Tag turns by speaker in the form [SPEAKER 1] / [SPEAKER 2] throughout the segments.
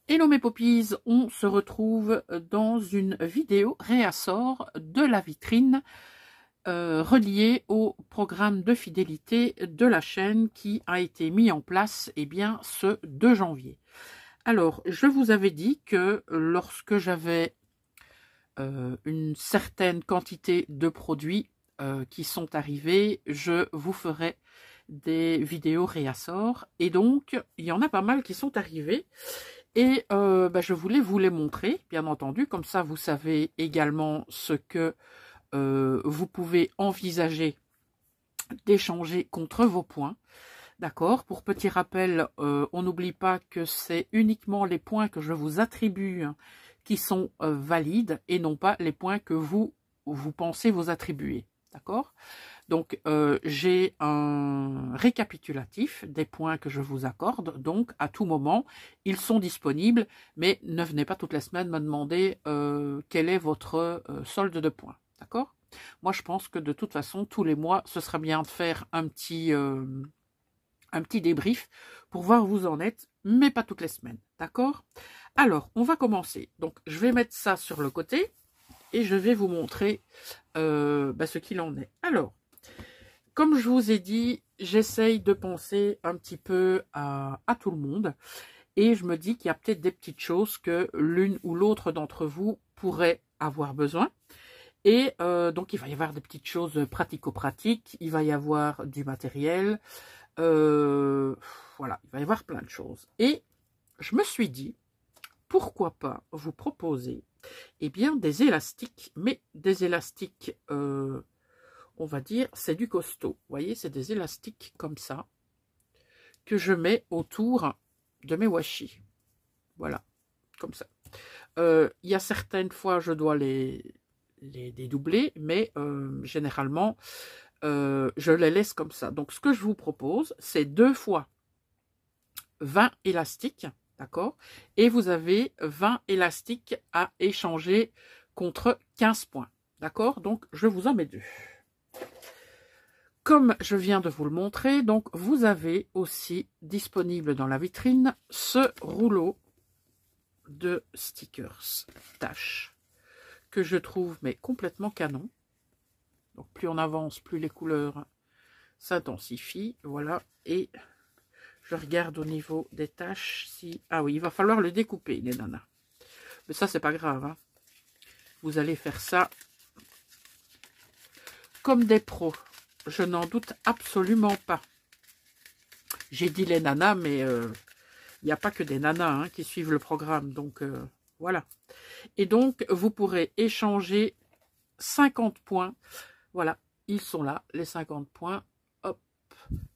[SPEAKER 1] Hello mes poppies, on se retrouve dans une vidéo réassort de la vitrine reliée au programme de fidélité de la chaîne qui a été mis en place ce 2 janvier. Alors, je vous avais dit que lorsque j'avais une certaine quantité de produits qui sont arrivés, je vous ferai des vidéos réassort. Et donc, il y en a pas mal qui sont arrivés. Et je voulais vous les montrer, bien entendu, comme ça vous savez également ce que vous pouvez envisager d'échanger contre vos points. D'accord? Pour petit rappel, on n'oublie pas que c'est uniquement les points que je vous attribue qui sont valides et non pas les points que vous pensez vous attribuer. D'accord? Donc, j'ai un récapitulatif des points que je vous accorde. Donc, à tout moment, ils sont disponibles, mais ne venez pas toutes les semaines me demander quel est votre solde de points. D'accord? Moi, je pense que de toute façon, tous les mois, ce serait bien de faire un petit débrief pour voir où vous en êtes, mais pas toutes les semaines. D'accord? Alors, on va commencer. Donc, je vais mettre ça sur le côté et je vais vous montrer ce qu'il en est. Alors, comme je vous ai dit, j'essaye de penser un petit peu à tout le monde et je me dis qu'il y a peut-être des petites choses que l'une ou l'autre d'entre vous pourrait avoir besoin. Et donc, il va y avoir des petites choses pratico-pratiques, il va y avoir du matériel, voilà, il va y avoir plein de choses. Et je me suis dit, pourquoi pas vous proposer des élastiques, mais des élastiques... on va dire, c'est du costaud. Vous voyez, c'est des élastiques comme ça que je mets autour de mes washi. Voilà, comme ça. Il y a certaines fois, je dois les dédoubler, mais généralement, je les laisse comme ça. Donc, ce que je vous propose, c'est 2 fois 20 élastiques, d'accord? Et vous avez 20 élastiques à échanger contre 15 points, d'accord? Donc, je vous en mets 2. Comme je viens de vous le montrer, donc vous avez aussi disponible dans la vitrine ce rouleau de stickers tâches que je trouve mais complètement canon. Donc plus on avance, plus les couleurs s'intensifient. Voilà, et je regarde au niveau des tâches si... Ah oui, il va falloir le découper, les nanas. Mais ça, c'est pas grave, hein. Vous allez faire ça comme des pros. Je n'en doute absolument pas. J'ai dit les nanas, mais il n'y a pas que des nanas qui suivent le programme. Donc, voilà. Et donc, vous pourrez échanger 50 points. Voilà, ils sont là, les 50 points. Hop,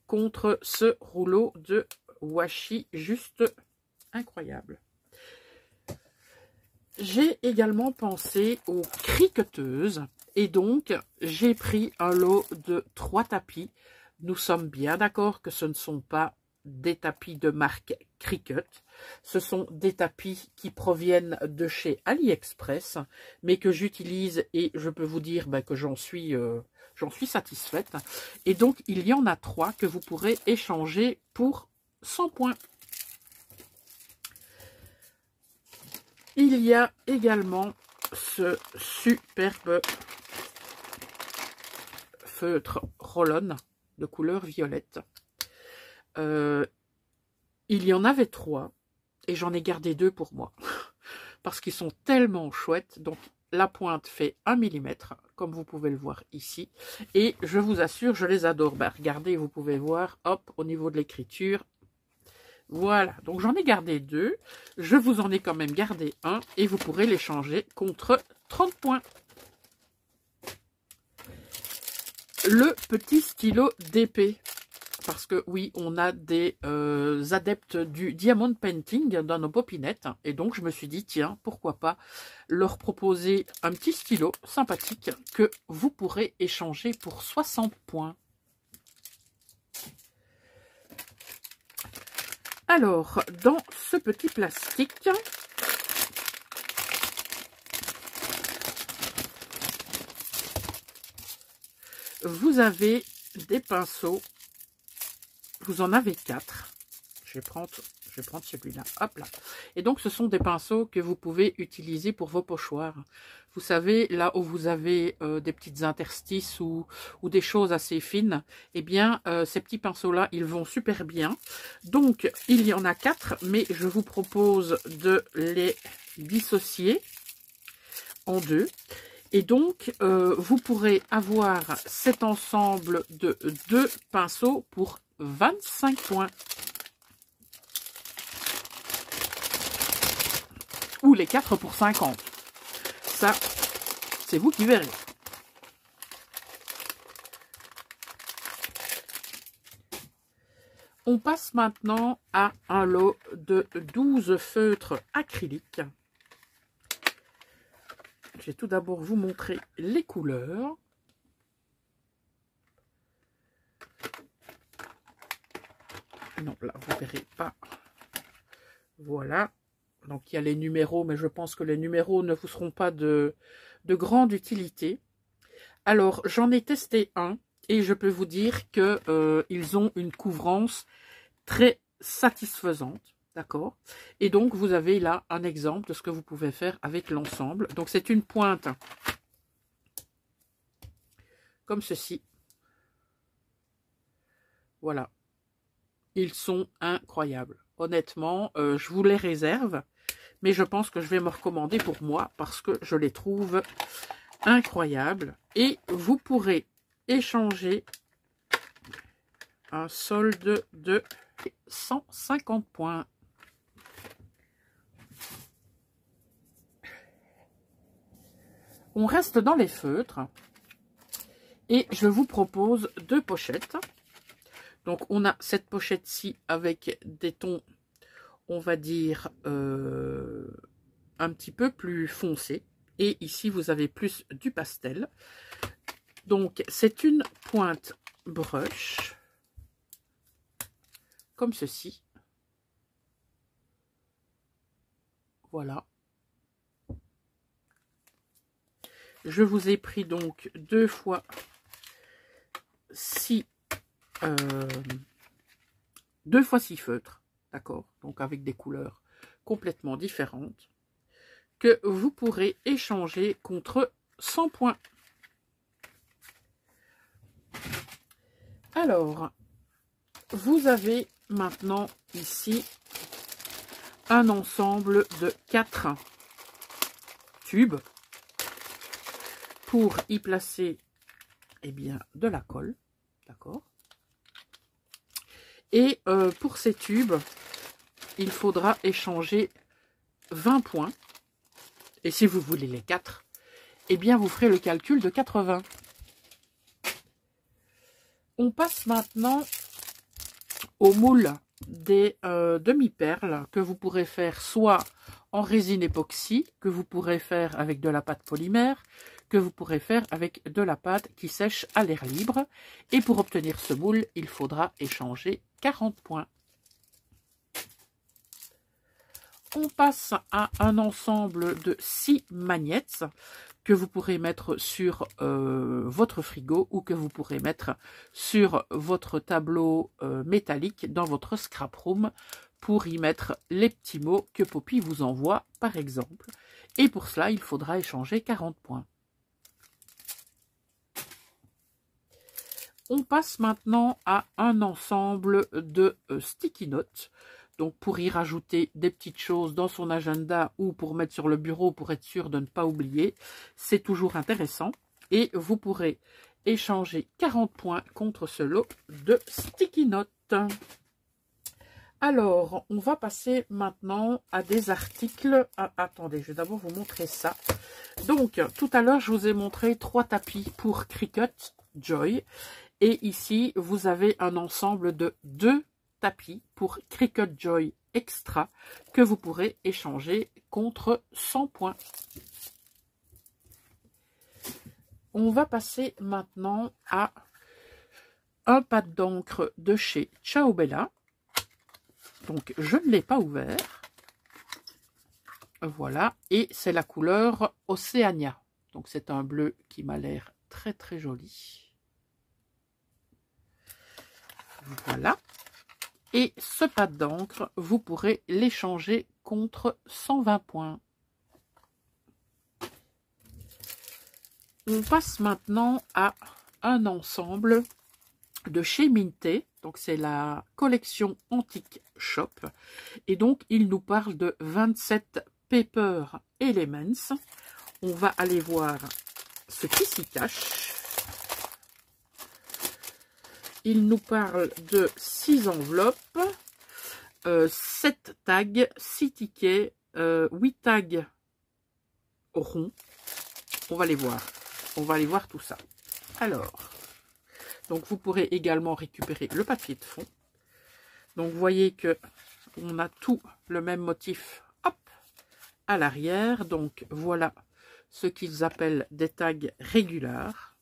[SPEAKER 1] contre ce rouleau de washi juste incroyable. J'ai également pensé aux criqueteuses. Et donc, j'ai pris un lot de 3 tapis. Nous sommes bien d'accord que ce ne sont pas des tapis de marque Cricut. Ce sont des tapis qui proviennent de chez AliExpress, mais que j'utilise et je peux vous dire que j'en suis satisfaite. Et donc, il y en a 3 que vous pourrez échanger pour 100 points. Il y a également ce superbe feutre roll-on de couleur violette. Il y en avait 3 et j'en ai gardé 2 pour moi parce qu'ils sont tellement chouettes. Donc la pointe fait 1 mm comme vous pouvez le voir ici et je vous assure, je les adore. Regardez, vous pouvez voir, hop, au niveau de l'écriture. Voilà, donc j'en ai gardé 2. Je vous en ai quand même gardé 1 et vous pourrez l'échanger contre 30 points. Le petit stylo d'épée. Parce que oui, on a des adeptes du diamond painting dans nos popinettes. Et donc, je me suis dit, tiens, pourquoi pas leur proposer un petit stylo sympathique que vous pourrez échanger pour 60 points. Alors, dans ce petit plastique, vous avez des pinceaux. Vous en avez 4. Je vais prendre celui-là. Hop là. Et donc, ce sont des pinceaux que vous pouvez utiliser pour vos pochoirs. Vous savez, là où vous avez des petites interstices ou des choses assez fines, eh bien, ces petits pinceaux-là, ils vont super bien. Donc, il y en a 4, mais je vous propose de les dissocier en 2. Et donc, vous pourrez avoir cet ensemble de 2 pinceaux pour 25 points. Ou les 4 pour 50. Ça, c'est vous qui verrez. On passe maintenant à un lot de 12 feutres acryliques. Je vais tout d'abord vous montrer les couleurs. Non, là, vous ne verrez pas. Voilà. Donc, il y a les numéros, mais je pense que les numéros ne vous seront pas de grande utilité. Alors, j'en ai testé un et je peux vous dire qu'ils ont une couvrance très satisfaisante. D'accord? Et donc, vous avez là un exemple de ce que vous pouvez faire avec l'ensemble. Donc, c'est une pointe comme ceci. Voilà. Ils sont incroyables. Honnêtement, je vous les réserve. Mais je pense que je vais me recommander pour moi parce que je les trouve incroyables. Et vous pourrez échanger un solde de 150 points. On reste dans les feutres. Et je vous propose 2 pochettes. Donc, on a cette pochette-ci avec des tons, on va dire, un petit peu plus foncés. Et ici, vous avez plus du pastel. Donc, c'est une pointe brush, comme ceci. Voilà. Je vous ai pris donc 2 fois 6 feutres, d'accord, donc avec des couleurs complètement différentes, que vous pourrez échanger contre 100 points. Alors, vous avez maintenant ici un ensemble de 4 tubes pour y placer, eh bien, de la colle, d'accord. Et pour ces tubes, il faudra échanger 20 points. Et si vous voulez les 4, eh bien, vous ferez le calcul de 80. On passe maintenant au moule des demi-perles que vous pourrez faire soit en résine époxy, que vous pourrez faire avec de la pâte polymère, que vous pourrez faire avec de la pâte qui sèche à l'air libre. Et pour obtenir ce moule, il faudra échanger 40 points. On passe à un ensemble de 6 magnettes que vous pourrez mettre sur votre frigo ou que vous pourrez mettre sur votre tableau métallique dans votre scrap room pour y mettre les petits mots que Poppy vous envoie par exemple. Et pour cela, il faudra échanger 40 points. On passe maintenant à un ensemble de sticky notes. Donc, pour y rajouter des petites choses dans son agenda ou pour mettre sur le bureau pour être sûr de ne pas oublier, c'est toujours intéressant. Et vous pourrez échanger 40 points contre ce lot de sticky notes. Alors, on va passer maintenant à des articles. Ah, attendez, je vais d'abord vous montrer ça. Donc, tout à l'heure, je vous ai montré 3 tapis pour Cricut Joy. Et ici, vous avez un ensemble de 2 tapis pour Cricut Joy Extra que vous pourrez échanger contre 100 points. On va passer maintenant à un pad d'encre de chez Ciao Bella. Donc, je ne l'ai pas ouvert. Voilà. Et c'est la couleur Océania. Donc, c'est un bleu qui m'a l'air très, très joli. Voilà. Et ce pad d'encre, vous pourrez l'échanger contre 120 points. On passe maintenant à un ensemble de chez Minté. Donc c'est la collection Antique Shop. Et donc il nous parle de 27 Paper Elements. On va aller voir ce qui s'y cache. Il nous parle de 6 enveloppes, 7 tags, 6 tickets, 8 tags ronds. On va les voir. On va aller voir tout ça. Alors, donc vous pourrez également récupérer le papier de fond. Donc vous voyez que on a tout le même motif, hop, à l'arrière. Donc voilà ce qu'ils appellent des tags régulars.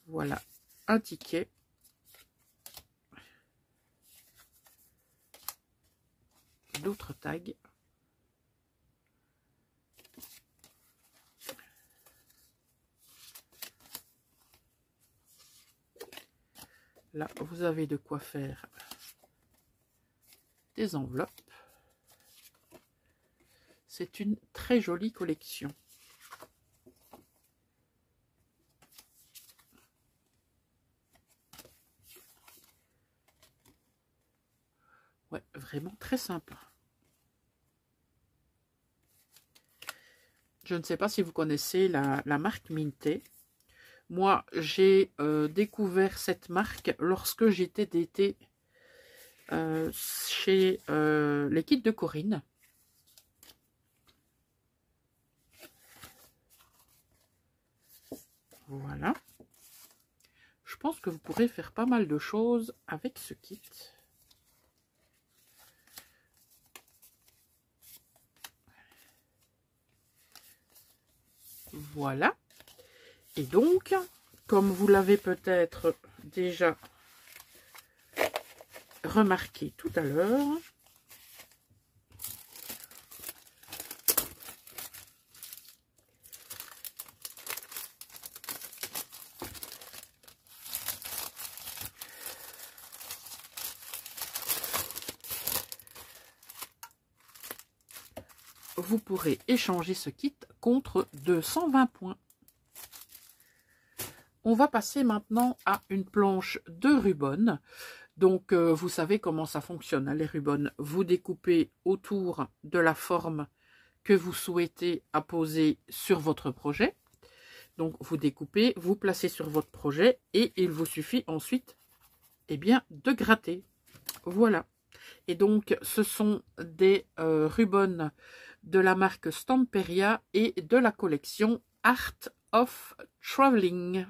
[SPEAKER 1] Voilà un ticket. D'autres tags. Là, vous avez de quoi faire des enveloppes. C'est une très jolie collection. Ouais, vraiment très sympa. Je ne sais pas si vous connaissez la marque Minté. Moi, j'ai découvert cette marque lorsque j'étais d'été chez les Kits de Corinne. Voilà. Je pense que vous pourrez faire pas mal de choses avec ce kit. Voilà. Et donc, comme vous l'avez peut-être déjà remarqué tout à l'heure, vous pourrez échanger ce kit contre 220 points. On va passer maintenant à une planche de rubans. Donc, vous savez comment ça fonctionne, hein, les rubans. Vous découpez autour de la forme que vous souhaitez apposer sur votre projet. Donc, vous découpez, vous placez sur votre projet et il vous suffit ensuite, eh bien, de gratter. Voilà. Et donc, ce sont des rubans de la marque Stamperia et de la collection Art of Traveling.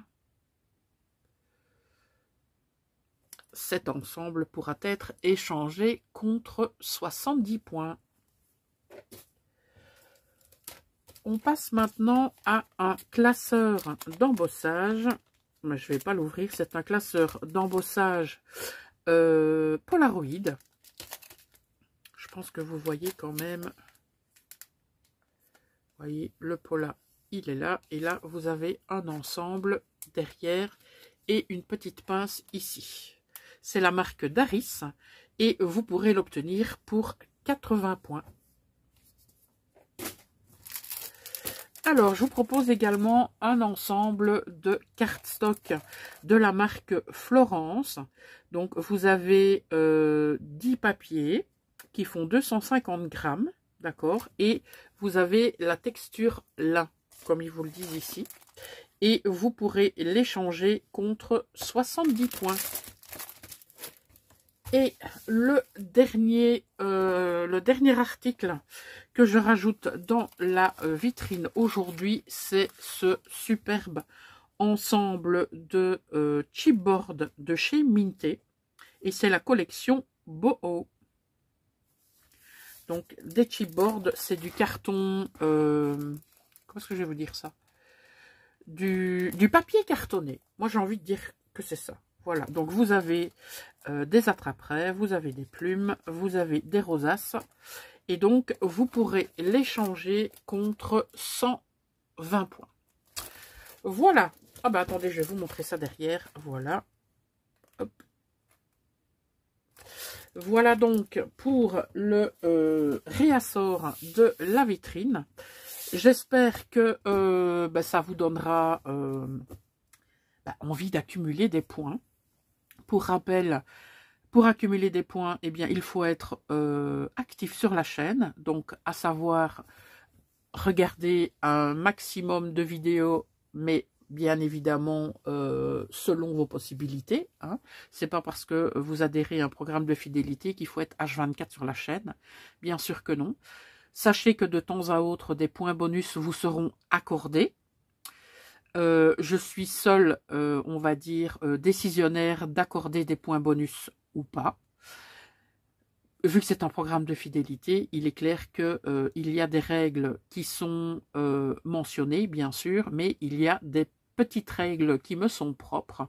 [SPEAKER 1] Cet ensemble pourra être échangé contre 70 points. On passe maintenant à un classeur d'embossage. Je ne vais pas l'ouvrir, c'est un classeur d'embossage Polaroid. Je pense que vous voyez quand même. Vous voyez, le Pola, il est là. Et là, vous avez un ensemble derrière et une petite pince ici. C'est la marque Daris et vous pourrez l'obtenir pour 80 points. Alors, je vous propose également un ensemble de cardstock de la marque Florence. Donc, vous avez 10 papiers qui font 250 grammes, d'accord? Et vous avez la texture lin, comme ils vous le disent ici. Et vous pourrez l'échanger contre 70 points. Et le dernier article que je rajoute dans la vitrine aujourd'hui, c'est ce superbe ensemble de chipboard de chez Minté. Et c'est la collection Boho. Donc des chipboards, c'est du carton, comment est-ce que je vais vous dire ça? Du papier cartonné. Moi j'ai envie de dire que c'est ça. Voilà, donc vous avez des attrape-rêves, vous avez des plumes, vous avez des rosaces. Et donc, vous pourrez l'échanger contre 120 points. Voilà. Ah bah attendez, je vais vous montrer ça derrière. Voilà. Hop. Voilà donc pour le réassort de la vitrine. J'espère que ça vous donnera envie d'accumuler des points. Pour rappel, pour accumuler des points, eh bien, il faut être actif sur la chaîne, donc à savoir regarder un maximum de vidéos, mais bien évidemment selon vos possibilités. Hein. C'est pas parce que vous adhérez à un programme de fidélité qu'il faut être H24 sur la chaîne. Bien sûr que non. Sachez que de temps à autre, des points bonus vous seront accordés. Je suis seule, on va dire, décisionnaire d'accorder des points bonus ou pas. Vu que c'est un programme de fidélité, il est clair qu'il y a des règles qui sont mentionnées, bien sûr, mais il y a des petites règles qui me sont propres.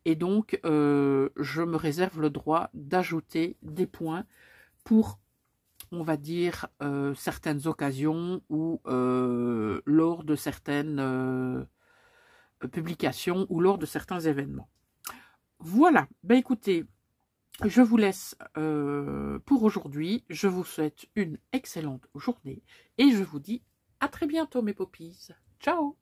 [SPEAKER 1] Et donc, je me réserve le droit d'ajouter des points pour, on va dire, certaines occasions ou lors de certaines publications ou lors de certains événements. Voilà, ben écoutez, je vous laisse pour aujourd'hui. Je vous souhaite une excellente journée et je vous dis à très bientôt mes poppies. Ciao!